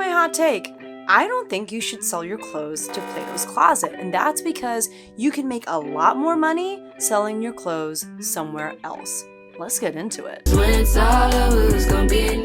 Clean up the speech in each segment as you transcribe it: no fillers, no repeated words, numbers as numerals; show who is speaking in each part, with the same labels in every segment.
Speaker 1: my hot take. I don't think you should sell your clothes to Plato's Closet, and that's because you can make a lot more money selling your clothes somewhere else. Let's get into it.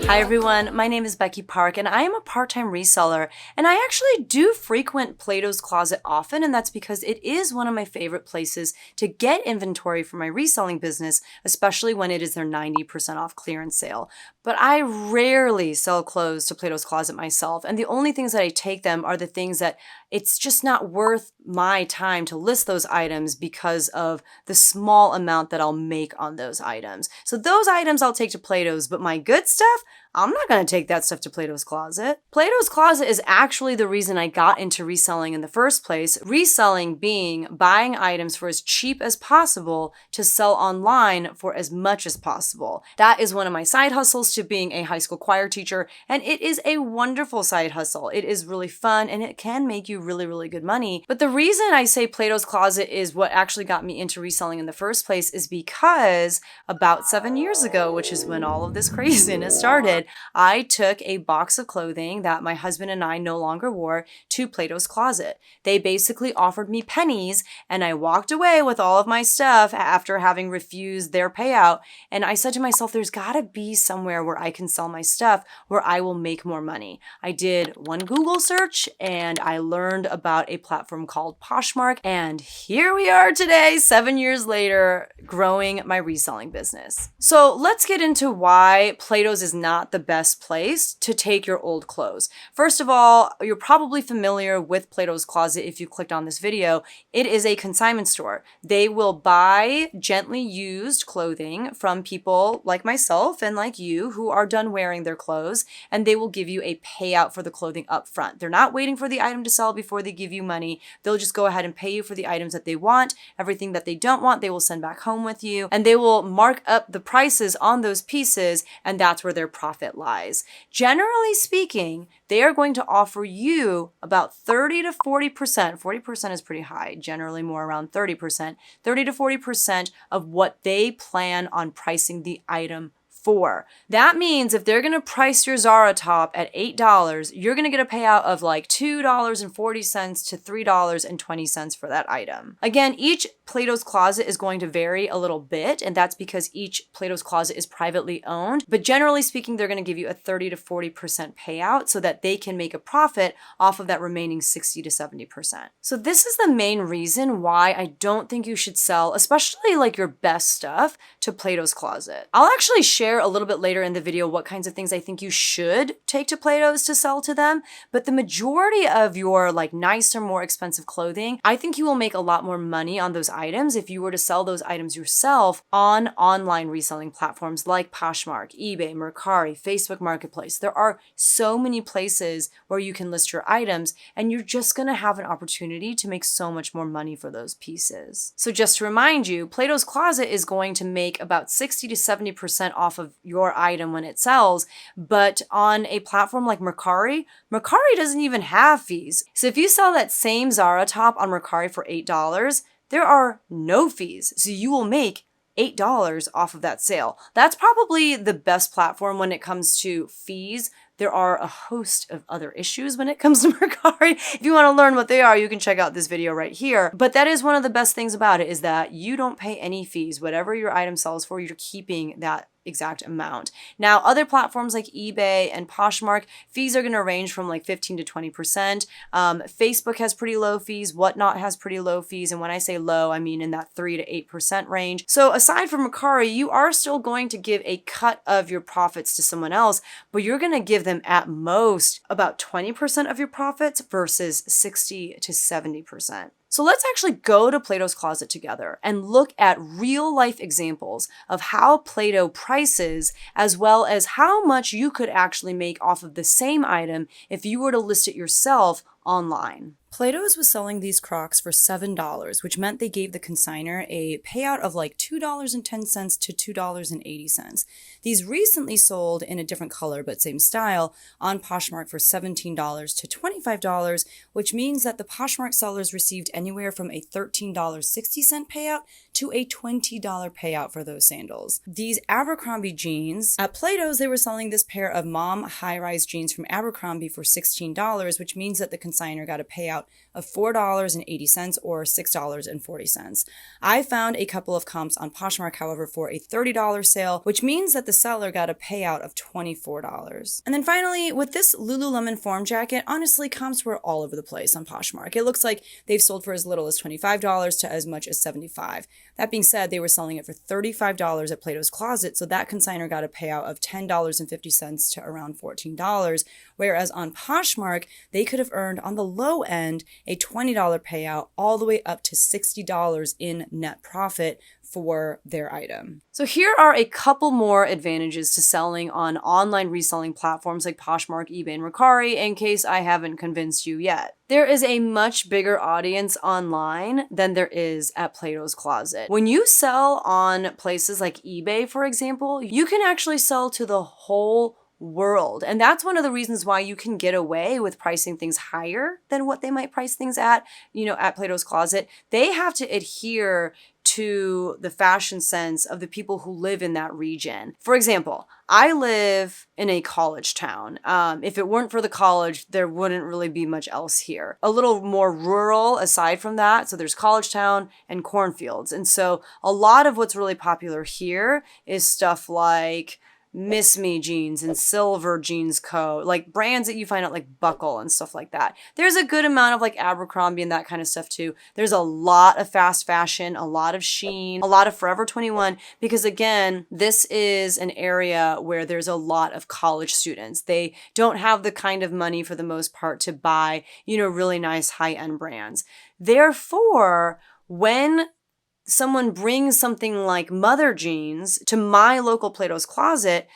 Speaker 1: Hi everyone, my name is Becky Park and I am a part-time reseller, and I actually do frequent Plato's Closet often, and that's because it is one of my favorite places to get inventory for my reselling business, especially when it is their 90% off clearance sale. But I rarely sell clothes to Plato's Closet myself, and the only things that I take them are the things that it's just not worth my time to list those items because of the small amount that I'll make on those items. So those items I'll take to Plato's, but my good stuff, I'm not going to take that stuff to Plato's Closet. Plato's Closet is actually the reason I got into reselling in the first place. Reselling being buying items for as cheap as possible to sell online for as much as possible. That is one of my side hustles to being a high school choir teacher, and it is a wonderful side hustle. It is really fun and it can make you really, really good money. But the reason I say Plato's Closet is what actually got me into reselling in the first place is because about 7 years ago, which is when all of this craziness started, I took a box of clothing that my husband and I no longer wore to Plato's Closet. They basically offered me pennies, and I walked away with all of my stuff after having refused their payout. And I said to myself, there's gotta be somewhere where I can sell my stuff where I will make more money. I did one Google search and I learned about a platform called Poshmark. And here we are today, 7 years later, growing my reselling business. So let's get into why Plato's is not the best place to take your old clothes. First of all, you're probably familiar with Plato's Closet if you clicked on this video. It is a consignment store. They will buy gently used clothing from people like myself and like you who are done wearing their clothes, and they will give you a payout for the clothing up front. They're not waiting for the item to sell before they give you money. They'll just go ahead and pay you for the items that they want. Everything that they don't want, they will send back home with you, and they will mark up the prices on those pieces, and that's where their profit lies. Generally speaking, they are going to offer you about 30 to 40%. 40% is pretty high, generally more around 30%. 30 to 40% of what they plan on pricing the item for. That means if they're going to price your Zara top at $8, you're going to get a payout of like $2.40 to $3.20 for that item. Again, each Plato's Closet is going to vary a little bit, and that's because each Plato's Closet is privately owned. But generally speaking, they're going to give you a 30 to 40% payout so that they can make a profit off of that remaining 60 to 70%. So this is the main reason why I don't think you should sell, especially like your best stuff, to Plato's Closet. I'll actually share a little bit later in the video what kinds of things I think you should take to Plato's to sell to them, but the majority of your like nicer, more expensive clothing, I think you will make a lot more money on those items if you were to sell those items yourself on online reselling platforms like Poshmark, eBay, Mercari, Facebook Marketplace. There are so many places where you can list your items, and you're just gonna have an opportunity to make so much more money for those pieces. So just to remind you, Plato's Closet is going to make about 60 to 70% off of your item when it sells, but on a platform like Mercari, Mercari doesn't even have fees. So if you sell that same Zara top on Mercari for $8, there are no fees. So you will make $8 off of that sale. That's probably the best platform when it comes to fees. There are a host of other issues when it comes to Mercari. If you want to learn what they are, you can check out this video right here. But that is one of the best things about it, is that you don't pay any fees. Whatever your item sells for, you're keeping that exact amount. Now, other platforms like eBay and Poshmark, fees are going to range from like 15 to 20%. Facebook has pretty low fees. Whatnot has pretty low fees. And when I say low, I mean in that 3 to 8% range. So aside from Mercari, you are still going to give a cut of your profits to someone else, but you're going to give them at most about 20% of your profits versus 60 to 70%. So let's actually go to Plato's Closet together and look at real life examples of how Plato prices, as well as how much you could actually make off of the same item if you were to list it yourself online. Plato's was selling these Crocs for $7, which meant they gave the consignor a payout of like $2.10 to $2.80. These recently sold in a different color but same style on Poshmark for $17 to $25, which means that the Poshmark sellers received anywhere from a $13.60 payout to a $20 payout for those sandals. These Abercrombie jeans, at Plato's they were selling this pair of mom high-rise jeans from Abercrombie for $16, which means that the consignor got a payout of $4.80 or $6.40. I found a couple of comps on Poshmark, however, for a $30 sale, which means that the seller got a payout of $24. And then finally, with this Lululemon form jacket, honestly, comps were all over the place on Poshmark. It looks like they've sold for as little as $25 to as much as $75. That being said, they were selling it for $35 at Plato's Closet, so that consignor got a payout of $10.50 to around $14, whereas on Poshmark, they could have earned on the low end a $20 payout all the way up to $60 in net profit for their item. So here are a couple more advantages to selling on online reselling platforms like Poshmark, eBay, and Mercari in case I haven't convinced you yet. There is a much bigger audience online than there is at Plato's Closet. When you sell on places like eBay, for example, you can actually sell to the whole world. And that's one of the reasons why you can get away with pricing things higher than what they might price things at, at Plato's Closet. They have to adhere to the fashion sense of the people who live in that region. For example, I live in a college town. If it weren't for the college, there wouldn't really be much else here. A little more rural aside from that. So there's college town and cornfields. And so a lot of what's really popular here is stuff like Miss Me jeans and Silver Jeans Co. Like brands that you find out like Buckle and stuff like that. There's a good amount of like Abercrombie and that kind of stuff too. There's a lot of fast fashion, a lot of Shein, a lot of Forever 21, because again, this is an area where there's a lot of college students. They don't have the kind of money for the most part to buy, really nice high-end brands. Therefore, when someone brings something like Mother jeans to my local Plato's Closet,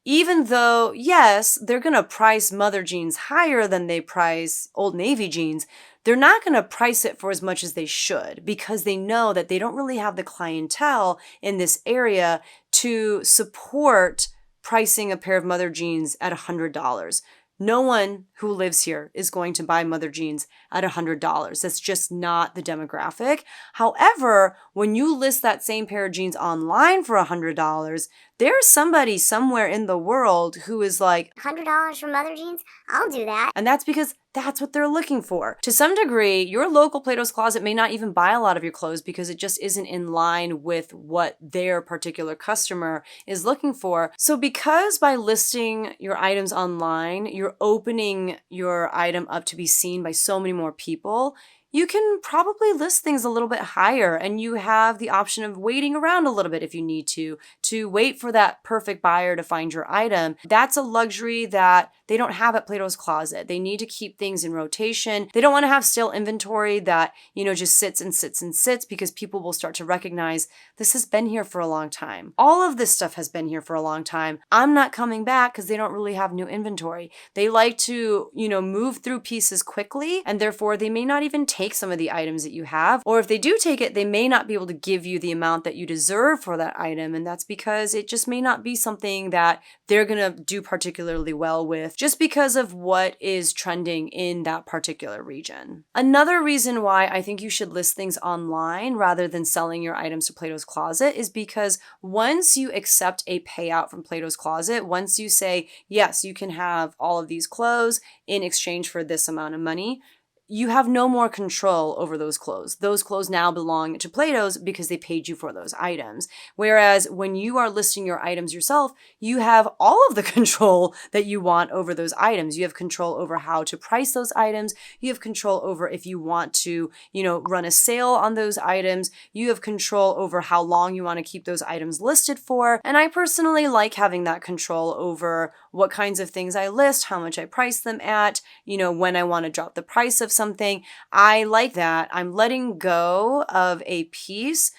Speaker 1: even though, yes, they're going to price Mother jeans higher than they price Old Navy jeans, they're not going to price it for as much as they should because they know that they don't really have the clientele in this area to support pricing a pair of Mother jeans at $100. No one who lives here is going to buy Mother jeans at $100. That's just not the demographic. However, when you list that same pair of jeans online for $100, there's somebody somewhere in the world who is like,
Speaker 2: $100 for Mother jeans? I'll do that.
Speaker 1: And that's because that's what they're looking for. To some degree, your local Plato's Closet may not even buy a lot of your clothes because it just isn't in line with what their particular customer is looking for. So because by listing your items online, you're opening your item up to be seen by so many more people, you can probably list things a little bit higher, and you have the option of waiting around a little bit if you need to wait for that perfect buyer to find your item. That's a luxury that they don't have at Plato's Closet. They need to keep things in rotation. They don't want to have stale inventory that, just sits and sits and sits because people will start to recognize this has been here for a long time. All of this stuff has been here for a long time. I'm not coming back because they don't really have new inventory. They like to, move through pieces quickly, and therefore they may not even take some of the items that you have. Or if they do take it, they may not be able to give you the amount that you deserve for that item. And that's because it just may not be something that they're going to do particularly well with just because of what is trending in that particular region. Another reason why I think you should list things online rather than selling your items to Plato's Closet is because once you accept a payout from Plato's Closet, once you say, yes, you can have all of these clothes in exchange for this amount of money, you have no more control over those clothes. Those clothes now belong to Plato's because they paid you for those items. Whereas when you are listing your items yourself, you have all of the control that you want over those items. You have control over how to price those items. You have control over if you want to, run a sale on those items. You have control over how long you want to keep those items listed for. And I personally like having that control over what kinds of things I list, how much I price them at, when I want to drop the price of something. I like that. I'm letting go of a piece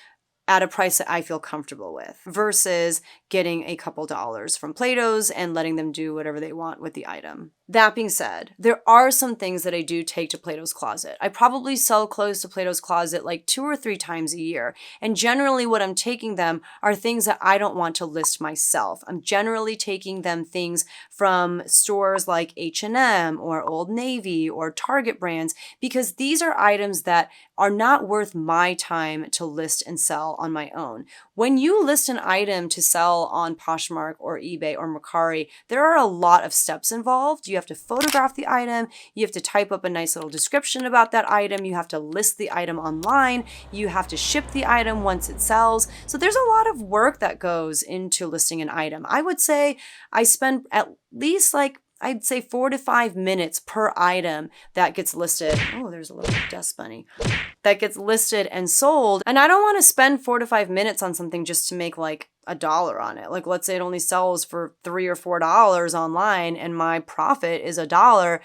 Speaker 1: at a price that I feel comfortable with versus getting a couple dollars from Plato's and letting them do whatever they want with the item. That being said, there are some things that I do take to Plato's Closet. I probably sell clothes to Plato's Closet like 2 or 3 times a year. And generally what I'm taking them are things that I don't want to list myself. I'm generally taking them things from stores like H&M or Old Navy or Target brands, because these are items that are not worth my time to list and sell on my own. When you list an item to sell on Poshmark or eBay or Mercari, there are a lot of steps involved. You have to photograph the item, you have to type up a nice little description about that item, you have to list the item online, you have to ship the item once it sells. So there's a lot of work that goes into listing an item. I would say I spend at least I'd say 4 to 5 minutes per item that gets listed. Oh, there's a little dust bunny. That gets listed and sold. And I don't want to spend 4 to 5 minutes on something just to make like $1 on it. Like, let's say it only sells for $3 or $4 online and my profit is $1.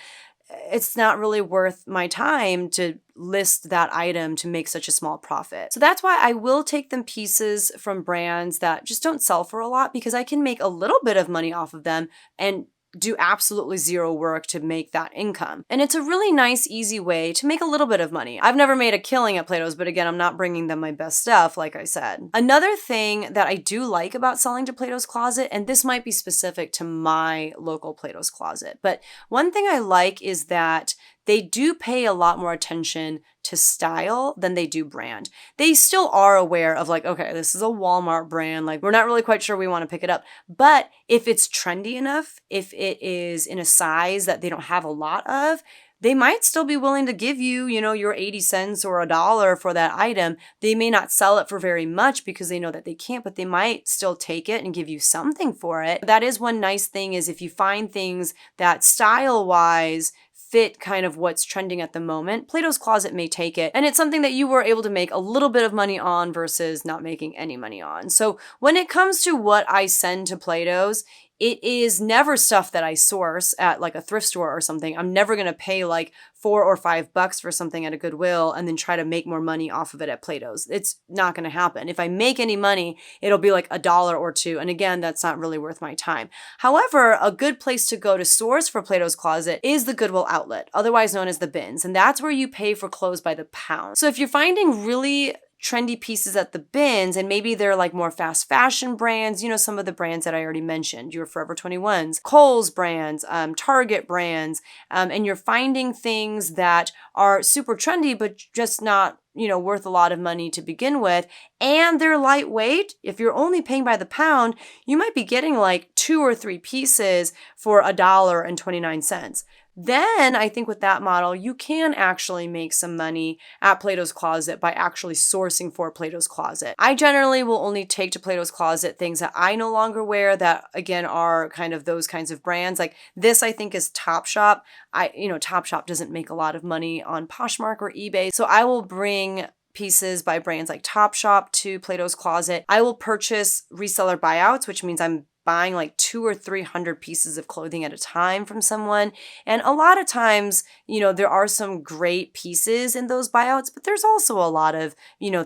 Speaker 1: It's not really worth my time to list that item to make such a small profit. So that's why I will take them pieces from brands that just don't sell for a lot, because I can make a little bit of money off of them and do absolutely zero work to make that income. And it's a really nice, easy way to make a little bit of money. I've never made a killing at Plato's, but again, I'm not bringing them my best stuff, like I said. Another thing that I do like about selling to Plato's Closet, and this might be specific to my local Plato's Closet, but one thing I like is that they do pay a lot more attention to style than they do brand. They still are aware of like, okay, this is a Walmart brand. Like, we're not really quite sure we want to pick it up. But if it's trendy enough, if it is in a size that they don't have a lot of, they might still be willing to give you, your 80 cents or $1 for that item. They may not sell it for very much because they know that they can't, but they might still take it and give you something for it. That is one nice thing, is if you find things that style-wise fit kind of what's trending at the moment, Plato's Closet may take it. And it's something that you were able to make a little bit of money on versus not making any money on. So when it comes to what I send to Plato's, it is never stuff that I source at like a thrift store or something. I'm never going to pay like $4 or $5 for something at a Goodwill and then try to make more money off of it at Plato's. It's not going to happen. If I make any money, it'll be like $1 or $2. And again, that's not really worth my time. However, a good place to go to source for Plato's Closet is the Goodwill outlet, otherwise known as the bins. And that's where you pay for clothes by the pound. So if you're finding really trendy pieces at the bins, and maybe they're like more fast fashion brands, some of the brands that I already mentioned, your Forever 21s, Kohl's brands, Target brands, and you're finding things that are super trendy, but just not, worth a lot of money to begin with, and they're lightweight. If you're only paying by the pound, you might be getting like 2 or 3 pieces for $1.29. Then I think with that model, you can actually make some money at Plato's Closet by actually sourcing for Plato's Closet. I generally will only take to Plato's Closet things that I no longer wear that, again, are kind of those kinds of brands. Like this, I think, is Topshop. Topshop doesn't make a lot of money on Poshmark or eBay. So I will bring pieces by brands like Topshop to Plato's Closet. I will purchase reseller buyouts, which means I'm buying like 200 or 300 pieces of clothing at a time from someone. And a lot of times, there are some great pieces in those buyouts, but there's also a lot of,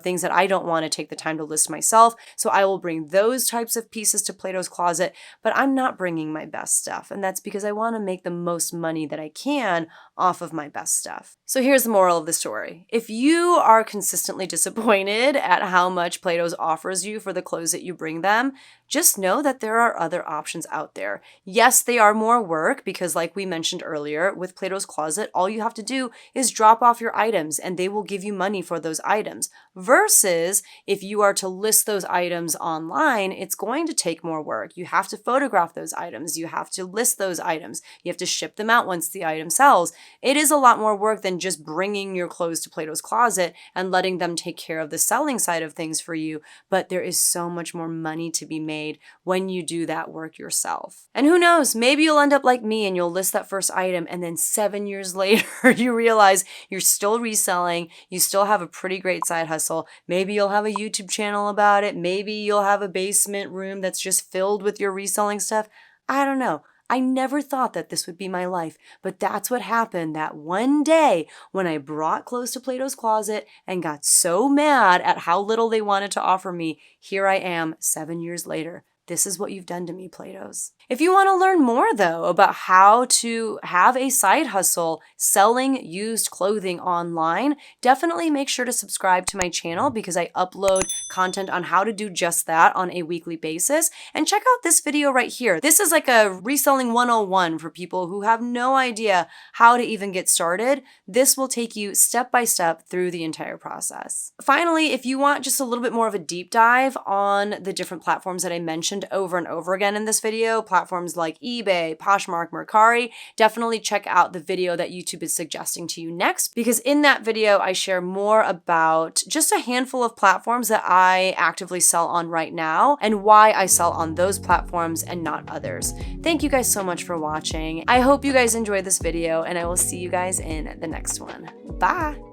Speaker 1: things that I don't want to take the time to list myself. So I will bring those types of pieces to Plato's Closet, but I'm not bringing my best stuff. And that's because I want to make the most money that I can off of my best stuff. So here's the moral of the story. If you are consistently disappointed at how much Plato's offers you for the clothes that you bring them, just know that there are other options out there. Yes, they are more work because, like we mentioned earlier, with Plato's Closet, all you have to do is drop off your items and they will give you money for those items. Versus if you are to list those items online, it's going to take more work. You have to photograph those items. You have to list those items. You have to ship them out once the item sells. It is a lot more work than just bringing your clothes to Plato's Closet and letting them take care of the selling side of things for you. But there is so much more money to be made when you do that work yourself. And who knows, maybe you'll end up like me and you'll list that first item and then 7 years later you realize you're still reselling, you still have a pretty great side hustle. Maybe you'll have a YouTube channel about it. Maybe you'll have a basement room that's just filled with your reselling stuff. I don't know. I never thought that this would be my life, but that's what happened that one day when I brought clothes to Plato's Closet and got so mad at how little they wanted to offer me. Here I am 7 years later. This is what you've done to me, Plato's. If you want to learn more, though, about how to have a side hustle selling used clothing online, definitely make sure to subscribe to my channel because I upload content on how to do just that on a weekly basis. And check out this video right here. This is like a reselling 101 for people who have no idea how to even get started. This will take you step by step through the entire process. Finally, if you want just a little bit more of a deep dive on the different platforms that I mentioned over and over again in this video, platforms like eBay, Poshmark, Mercari, definitely check out the video that YouTube is suggesting to you next, because in that video, I share more about just a handful of platforms that I actively sell on right now and why I sell on those platforms and not others. Thank you guys so much for watching. I hope you guys enjoyed this video, and I will see you guys in the next one. Bye!